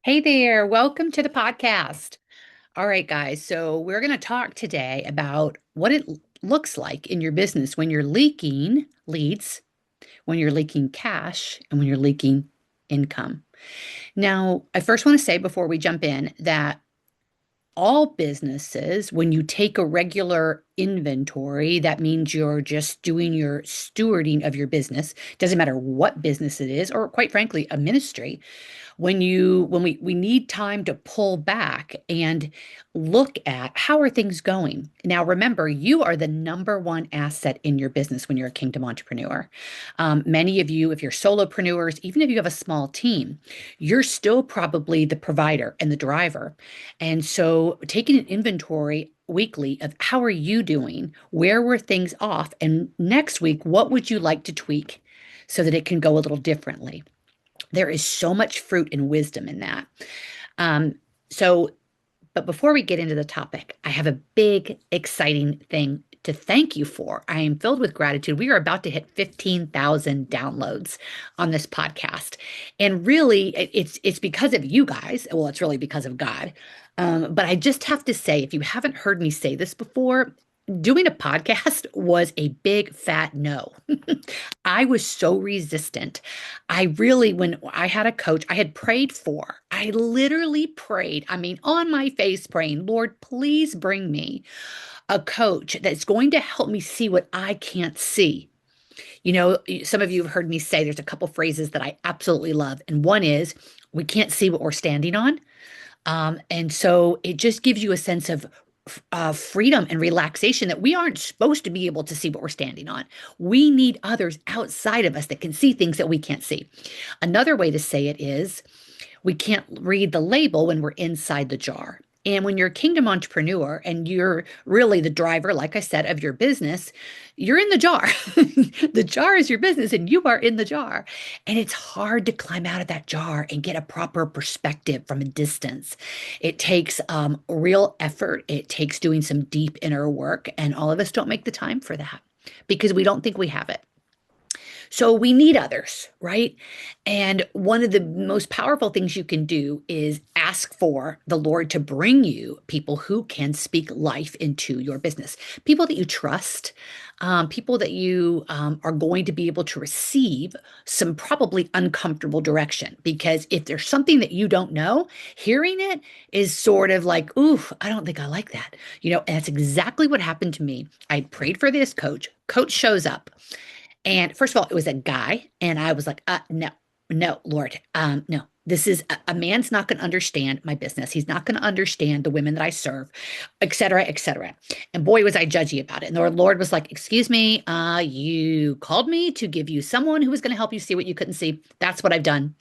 Hey there, welcome to the podcast. All right, guys, so we're going to talk today about what it looks like in your business when you're leaking leads, when you're leaking cash, and when you're leaking income. Now, I first want to say before we jump in that all businesses, when you take a regular inventory, that means you're just doing your stewarding of your business. Doesn't matter what business it is, or quite frankly, a ministry when we need time to pull back and look at how are things going. Now remember, you are the number one asset in your business when you're a kingdom entrepreneur. Many of you, if you're solopreneurs, even if you have a small team, you're still probably the provider and the driver. And so taking an inventory weekly of how are you doing, where were things off, and next week what would you like to tweak so that it can go a little differently. There is so much fruit and wisdom in that. Um, so, but before we get into the topic, I have a big, exciting thing to thank you for. I am filled with gratitude. We are about to hit 15,000 downloads on this podcast. And really, it's because of you guys. Well, it's really because of God. But I just have to say, if you haven't heard me say this before, doing a podcast was a big fat no. I was so resistant. When I had a coach, I had prayed for, I literally prayed, I mean, on my face praying, Lord, please bring me a coach that's going to help me see what I can't see. You know, some of you have heard me say there's a couple phrases that I absolutely love. And one is, we can't see what we're standing on. And so it just gives you a sense of freedom and relaxation that we aren't supposed to be able to see what we're standing on. We need others outside of us that can see things that we can't see. Another way to say it is we can't read the label when we're inside the jar. And when you're a kingdom entrepreneur and you're really the driver, like I said, of your business, you're in the jar. The jar is your business and you are in the jar. And it's hard to climb out of that jar and get a proper perspective from a distance. It takes real effort, it takes doing some deep inner work. And all of us don't make the time for that because we don't think we have it. So we need others, right? And one of the most powerful things you can do is ask for the Lord to bring you people who can speak life into your business, people that you trust, people that you are going to be able to receive some probably uncomfortable direction. Because if there's something that you don't know, hearing it is sort of like, ooh, I don't think I like that. And that's exactly what happened to me. I prayed for this coach. Coach shows up. And first of all, it was a guy, and I was like, no, no, Lord, no. This is a man's not going to understand my business. He's not going to understand the women that I serve, et cetera, et cetera. And boy, was I judgy about it. And the Lord was like, excuse me, you called me to give you someone who was going to help you see what you couldn't see. That's what I've done.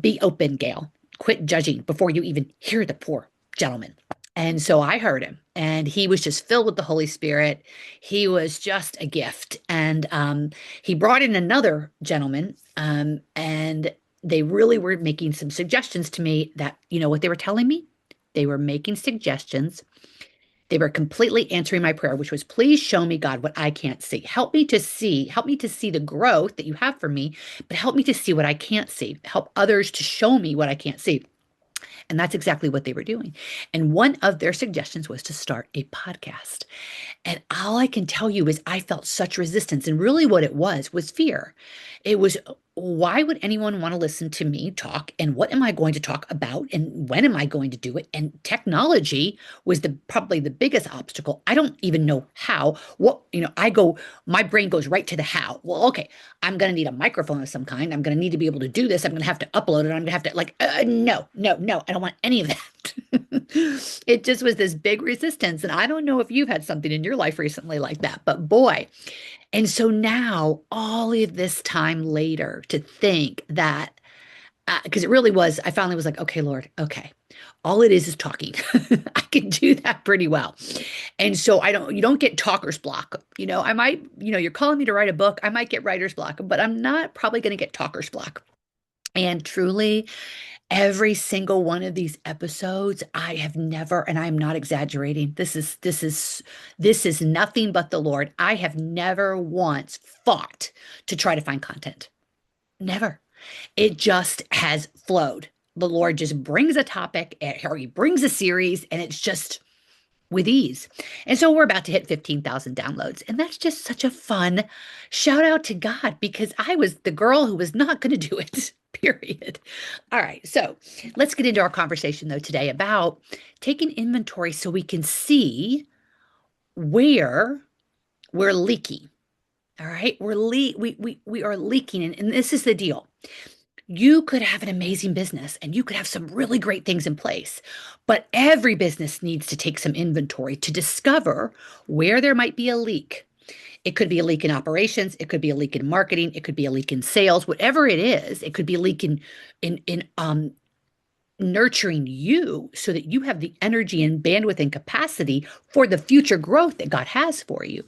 Be open, Gail. Quit judging before you even hear the poor gentleman. And so I heard him, and he was just filled with the Holy Spirit. He was just a gift. And he brought in another gentleman, and they really were making some suggestions to me that, you know what they were telling me? They were making suggestions. They were completely answering my prayer, which was, please show me, God, what I can't see. Help me to see the growth that you have for me, but help me to see what I can't see. Help others to show me what I can't see. And that's exactly what they were doing. And one of their suggestions was to start a podcast. And all I can tell you is I felt such resistance. And really, what it was fear. It was, why would anyone want to listen to me talk? And what am I going to talk about? And when am I going to do it? And technology was probably the biggest obstacle. I don't even know how. My brain goes right to the how. Well, okay, I'm going to need a microphone of some kind. I'm going to need to be able to do this. I'm going to have to upload it. I'm going to have to no, no, no. I don't want any of that. It just was this big resistance. And I don't know if you've had something in your life recently like that, but boy. And so now, all of this time later, to think that, because it really was, I finally was like, okay, Lord, okay, all it is talking. I can do that pretty well. And so you don't get talker's block. I might, you're calling me to write a book. I might get writer's block, but I'm not probably going to get talker's block. And truly, every single one of these episodes, I have never, and I'm not exaggerating. This is nothing but the Lord. I have never once fought to try to find content. Never. It just has flowed. the Lord just brings a topic or he brings a series and it's just with ease. And so we're about to hit 15,000 downloads. And that's just such a fun shout out to God because I was the girl who was not going to do it, period. All right. So let's get into our conversation, though, today about taking inventory so we can see where we're leaking. All right. We are leaking. And this is the deal. You could have an amazing business and you could have some really great things in place, but every business needs to take some inventory to discover where there might be a leak. It could be a leak in operations, it could be a leak in marketing, it could be a leak in sales, whatever it is. It could be a leak in nurturing you so that you have the energy and bandwidth and capacity for the future growth that God has for you.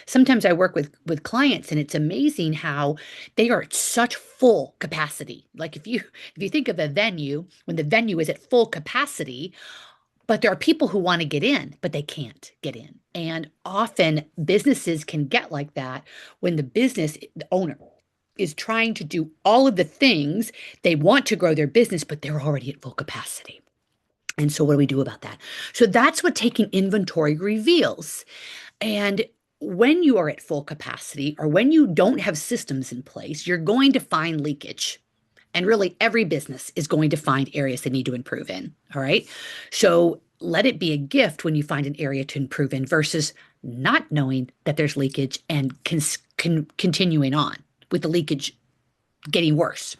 Sometimes I work with clients and it's amazing how they are at such full capacity. Like if you think of a venue, when the venue is at full capacity, but there are people who want to get in, but they can't get in. And often businesses can get like that when the owner is trying to do all of the things. They want to grow their business, but they're already at full capacity. And so what do we do about that? So that's what taking inventory reveals. And when you are at full capacity or when you don't have systems in place, you're going to find leakage. And really, every business is going to find areas they need to improve in. All right. So let it be a gift when you find an area to improve in versus not knowing that there's leakage and continuing on with the leakage getting worse.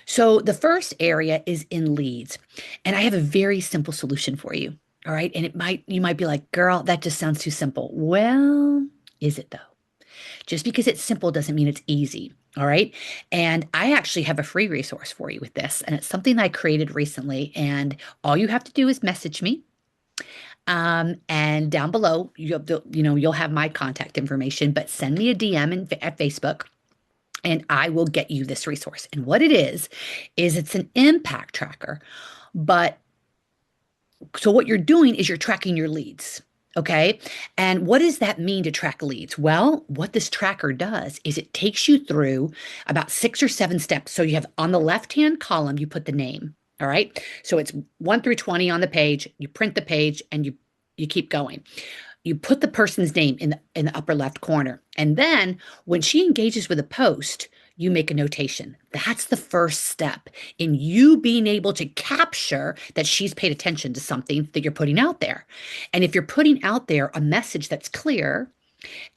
So the first area is in leads. And I have a very simple solution for you. All right. And you might be like, girl, that just sounds too simple. Well, is it though? Just because it's simple doesn't mean it's easy. All right. And I actually have a free resource for you with this. And it's something I created recently. And all you have to do is message me. And down below, you'll have my contact information, but send me a DM at Facebook and I will get you this resource. And what it is it's an impact tracker. But so what you're doing is you're tracking your leads. Okay. And what does that mean to track leads? Well, what this tracker does is it takes you through about 6 or 7 steps. So you have on the left-hand column, you put the name. All right. So it's 1 through 20 on the page. You print the page and you keep going. You put the person's name in the upper left corner. And then when she engages with a post, you make a notation. That's the first step in you being able to capture that she's paid attention to something that you're putting out there. And if you're putting out there a message that's clear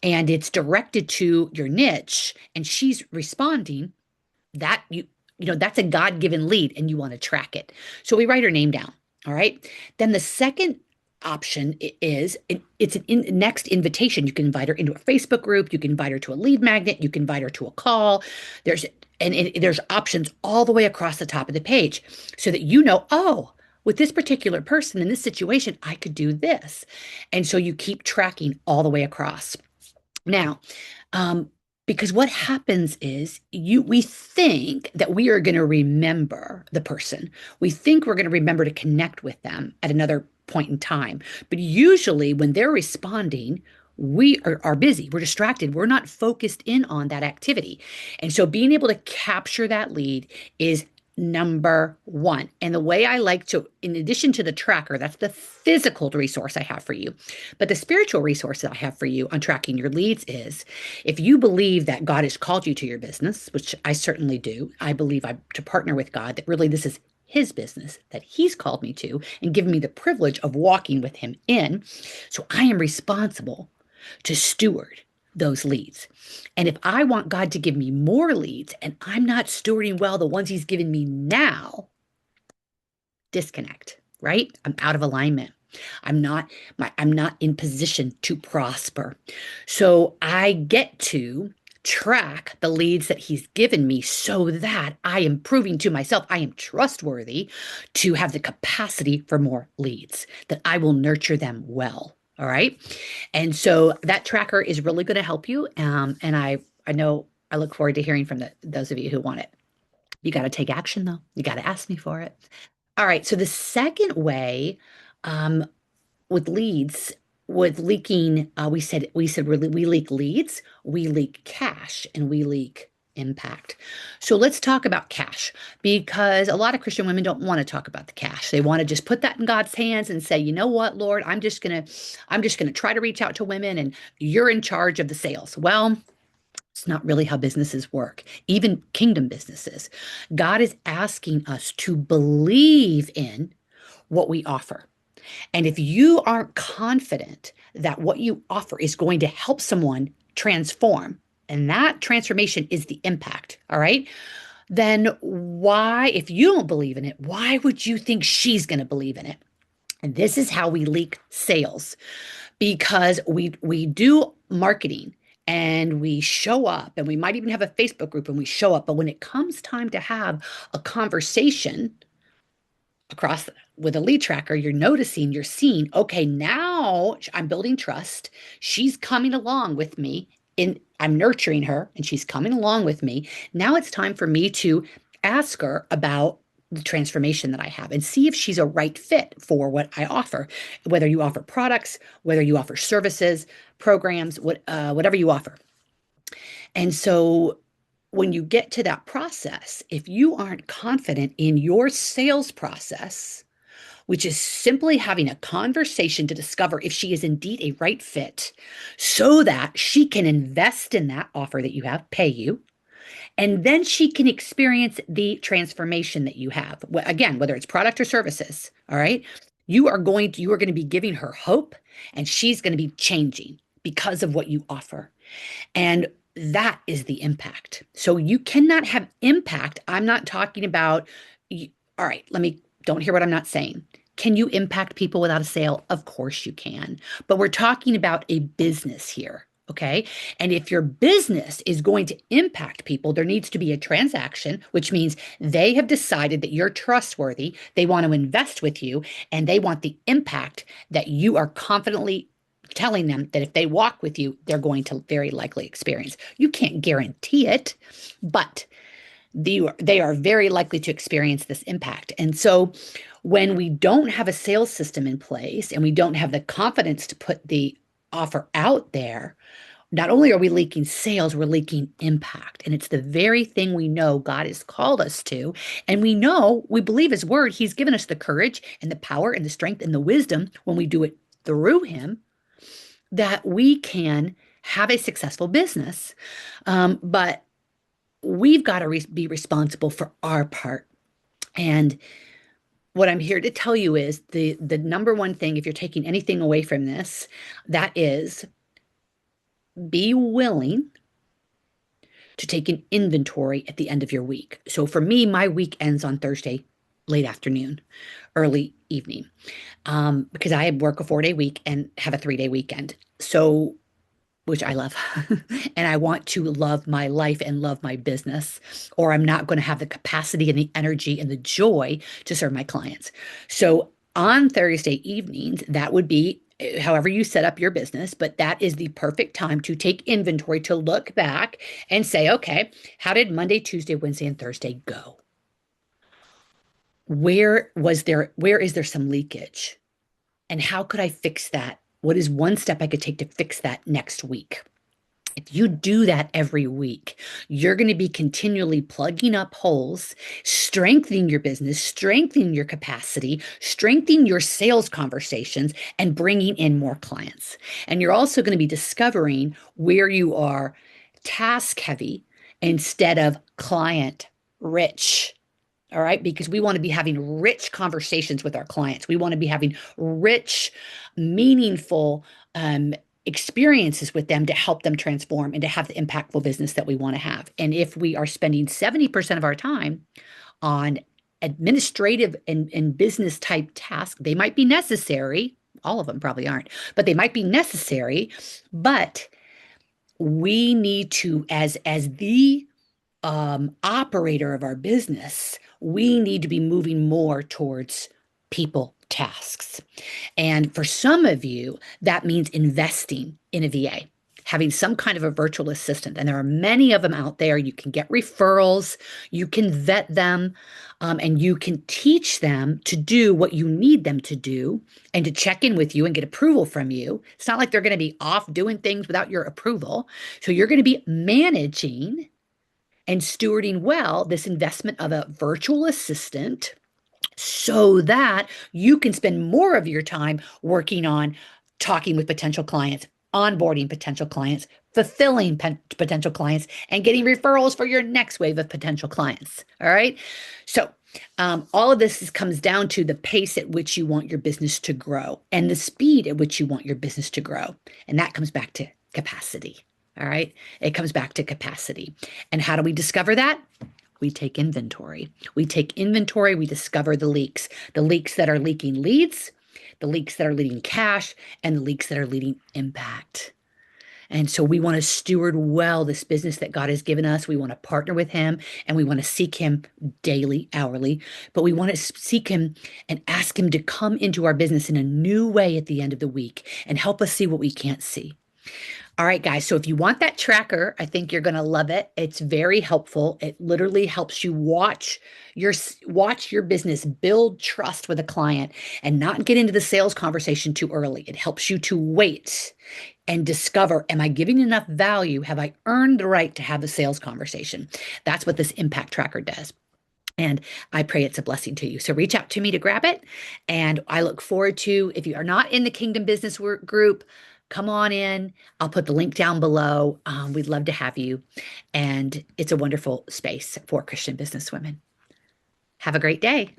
and it's directed to your niche and she's responding, that that's a God-given lead and you want to track it. So we write her name down. All right. Then the second option is it's next invitation. You can invite her into a Facebook group. You can invite her to a lead magnet. You can invite her to a call. There's options all the way across the top of the page so that oh, with this particular person in this situation, I could do this. And so you keep tracking all the way across. Now, because what happens is we think that we are going to remember the person. We think we're going to remember to connect with them at another point in time. But usually when they're responding, we are busy. We're distracted. We're not focused in on that activity. And so being able to capture that lead is number one. And the way I like to, in addition to the tracker, that's the physical resource I have for you. But the spiritual resource that I have for you on tracking your leads is if you believe that God has called you to your business, which I certainly do, I believe I'm to partner with God, that really this is his business that he's called me to and given me the privilege of walking with him in. So I am responsible to steward those leads. And if I want God to give me more leads and I'm not stewarding well the ones he's given me now, disconnect, right? I'm out of alignment. I'm not in position to prosper. So I get to track the leads that he's given me so that I am proving to myself I am trustworthy to have the capacity for more leads, that I will nurture them well. All right. And so that tracker is really going to help you. And I know I look forward to hearing from those of you who want it. You got to take action though. You got to ask me for it. All right. So the second way um, with leads, with leaking, we said we leak leads, we leak cash, and we leak impact. So let's talk about cash because a lot of Christian women don't want to talk about the cash. They want to just put that in God's hands and say, "You know what, Lord, I'm just going to try to reach out to women and you're in charge of the sales." Well, it's not really how businesses work, even kingdom businesses. God is asking us to believe in what we offer. And if you aren't confident that what you offer is going to help someone transform, and that transformation is the impact, all right, then why, if you don't believe in it, why would you think she's going to believe in it? And this is how we leak sales because we do marketing and we show up and we might even have a Facebook group and we show up, but when it comes time to have a conversation across with a lead tracker, you're noticing, you're seeing, okay, now I'm building trust. She's coming along with me in I'm nurturing her and she's coming along with me. Now it's time for me to ask her about the transformation that I have and see if she's a right fit for what I offer, whether you offer products, whether you offer services, programs, whatever you offer. And so when you get to that process, if you aren't confident in your sales process, which is simply having a conversation to discover if she is indeed a right fit so that she can invest in that offer that you have, pay you, and then she can experience the transformation that you have. Again, whether it's product or services, all right? You are going to be giving her hope and she's going to be changing because of what you offer. And that is the impact. So you cannot have impact. I'm not talking about, all right, don't hear what I'm not saying. Can you impact people without a sale? Of course you can. But we're talking about a business here. Okay. And if your business is going to impact people, there needs to be a transaction, which means they have decided that you're trustworthy. They want to invest with you and they want the impact that you are confidently telling them that if they walk with you, they're going to very likely experience. You can't guarantee it, but they are very likely to experience this impact. And so when we don't have a sales system in place and we don't have the confidence to put the offer out there, not only are we leaking sales, we're leaking impact. And it's the very thing we know God has called us to. And we believe his word. He's given us the courage and the power and the strength and the wisdom when we do it through him that we can have a successful business. But we've got to be responsible for our part. And what I'm here to tell you is the number one thing, if you're taking anything away from this, that is be willing to take an inventory at the end of your week. So for me, my week ends on Thursday, late afternoon, early evening, because I work a 4-day week and have a 3-day weekend. So which I love. And I want to love my life and love my business, or I'm not going to have the capacity and the energy and the joy to serve my clients. So on Thursday evenings, that would be however you set up your business, but that is the perfect time to take inventory, to look back and say, okay, how did Monday, Tuesday, Wednesday, and Thursday go? Where is there some leakage? And how could I fix that? What is one step I could take to fix that next week? If you do that every week, you're going to be continually plugging up holes, strengthening your business, strengthening your capacity, strengthening your sales conversations, and bringing in more clients. And you're also going to be discovering where you are task heavy instead of client rich. All right. Because we want to be having rich conversations with our clients. We want to be having rich, meaningful experiences with them to help them transform and to have the impactful business that we want to have. And if we are spending 70% of our time on administrative and business type tasks, they might be necessary. All of them probably aren't, but they might be necessary. But we need to, as the operator of our business, we need to be moving more towards people tasks. And for some of you, that means investing in a VA, having some kind of a virtual assistant. And there are many of them out there. You can get referrals, you can vet them, and you can teach them to do what you need them to do and to check in with you and get approval from you. It's not like they're going to be off doing things without your approval. So you're going to be managing and stewarding well this investment of a virtual assistant so that you can spend more of your time working on talking with potential clients, onboarding potential clients, fulfilling potential clients, and getting referrals for your next wave of potential clients. All right. So, all of comes down to the pace at which you want your business to grow and the speed at which you want your business to grow. And that comes back to capacity. All right. It comes back to capacity. And how do we discover that? We take inventory. We take inventory, we discover the leaks that are leaking leads, the leaks that are leading cash, and the leaks that are leading impact. And so we want to steward well this business that God has given us. We want to partner with Him and we want to seek Him daily, hourly, but we want to seek Him and ask Him to come into our business in a new way at the end of the week and help us see what we can't see. All right, guys. So if you want that tracker, I think you're going to love it. It's very helpful. It literally helps you watch your business build trust with a client and not get into the sales conversation too early. It helps you to wait and discover, am I giving enough value? Have I earned the right to have a sales conversation? That's what this impact tracker does. And I pray it's a blessing to you. So reach out to me to grab it. And I look forward to, if you are not in the Kingdom Business Work Group, come on in. I'll put the link down below. We'd love to have you. And it's a wonderful space for Christian businesswomen. Have a great day.